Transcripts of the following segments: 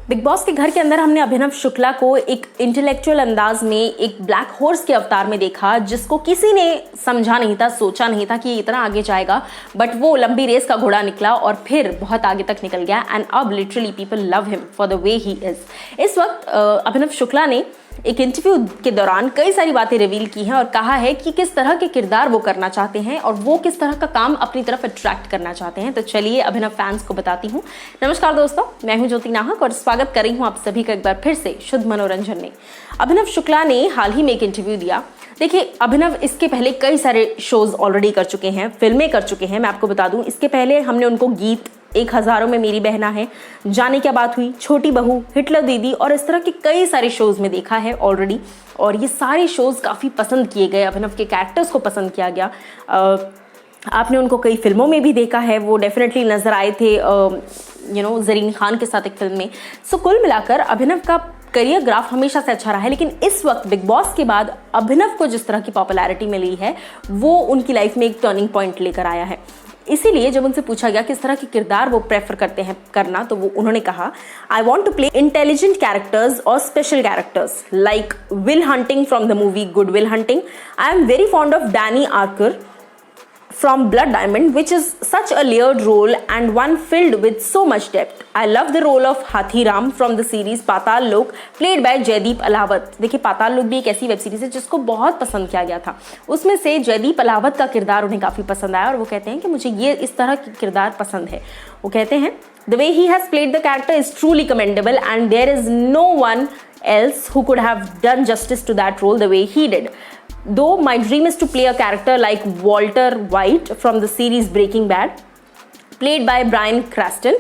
Big boss के घर के अंदर हमने अभिनव शुक्ला को एक इंटेलेक्चुअल अंदाज में एक ब्लैक हॉर्स के अवतार में देखा, जिसको किसी ने समझा नहीं था, सोचा नहीं था कि ये इतना आगे जाएगा, बट वो लंबी रेस का घोड़ा निकला और फिर बहुत आगे तक निकल गया। एंड अब literally people love him for the way he is. इस वक्त अभिनव शुक्ला ने एक इंटरव्यू के दौरान कई सारी बातें रिवील की हैं और कहा है कि किस तरह के किरदार वो करना चाहते हैं और वो किस तरह का काम अपनी तरफ अट्रैक्ट करना चाहते हैं। तो चलिए अभिनव फैंस को बताती हूँ। नमस्कार दोस्तों, मैं हूँ ज्योति नाहक और स्वागत कर रही हूँ आप सभी का एक बार फिर से शुद्ध मनोरंजन में। अभिनव शुक्ला ने हाल ही में एक इंटरव्यू दिया। देखिए, अभिनव इसके पहले कई सारे शोज ऑलरेडी कर चुके हैं, फिल्में कर चुके हैं। मैं आपको बता दूं, इसके पहले हमने उनको गीत, एक हजारों में मेरी बहना है, जाने क्या बात हुई, छोटी बहू, हिटलर दीदी और इस तरह के कई सारे शोज में देखा है ऑलरेडी। और ये सारे शोज काफ़ी पसंद किए गए, अभिनव के कैरेक्टर्स को पसंद किया गया। आपने उनको कई फिल्मों में भी देखा है, वो डेफिनेटली नजर आए थे जरीन खान के साथ एक फिल्म में। सो कुल मिलाकर अभिनव का करियर ग्राफ हमेशा से अच्छा रहा है, लेकिन इस वक्त बिग बॉस के बाद अभिनव को जिस तरह की पॉपुलैरिटी मिली है वो उनकी लाइफ में एक टर्निंग पॉइंट लेकर आया है। इसीलिए जब उनसे पूछा गया किस तरह के किरदार वो प्रेफर करते हैं करना, तो वो उन्होंने कहा, I want to play intelligent characters और special characters like Will Hunting from the movie Good Will Hunting. I am very fond of Danny Archer from Blood Diamond, which is such a layered role and one filled with so much depth. I love the role of Hathi Ram from the series Patal Lok, played by Jaideep Ahlawat. देखिए, पाताल लोक भी एक ऐसी web series है जिसको बहुत पसंद किया गया था। उसमें से जयदीप अलावत का किरदार उन्हें काफ़ी पसंद आया और वो कहते हैं कि मुझे ये इस तरह की किरदार पसंद है। वो कहते हैं, The way he has played the character is truly commendable and there is no one else who could have done justice to that role the way he did. Though my dream is to play a character like Walter White from the series Breaking Bad, played by Bryan Cranston,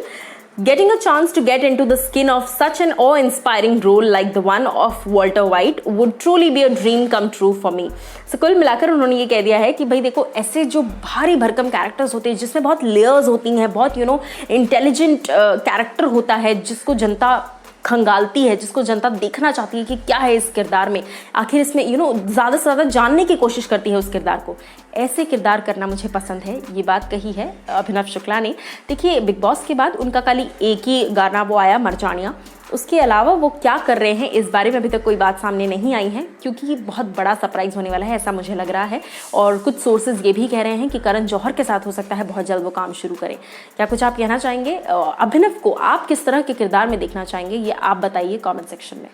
getting a chance to get into the skin of such an awe-inspiring role like the one of Walter White would truly be a dream come true for me. So कुल मिलाकर उन्होंने ये कह दिया है कि भाई देखो, ऐसे जो भारी भरकम कैरेक्टर्स होते हैं जिसमें बहुत लेयर्स होती हैं, बहुत इंटेलिजेंट कैरेक्टर होता है जिसको जनता खंगालती है, जिसको जनता देखना चाहती है कि क्या है इस किरदार में, आखिर इसमें ज़्यादा से ज़्यादा जानने की कोशिश करती है उस किरदार को। ऐसे किरदार करना मुझे पसंद है, ये बात कही है अभिनव शुक्ला ने। देखिए, बिग बॉस के बाद उनका खाली एक ही गाना वो आया, मरजानिया। उसके अलावा वो क्या कर रहे हैं इस बारे में अभी तक कोई बात सामने नहीं आई है, क्योंकि ये बहुत बड़ा सरप्राइज होने वाला है, ऐसा मुझे लग रहा है। और कुछ सोर्सेज ये भी कह रहे हैं कि करण जौहर के साथ हो सकता है बहुत जल्द वो काम शुरू करें। क्या कुछ आप कहना चाहेंगे? अभिनव को आप किस तरह के किरदार में देखना चाहेंगे, ये आप बताइए कमेंट सेक्शन में।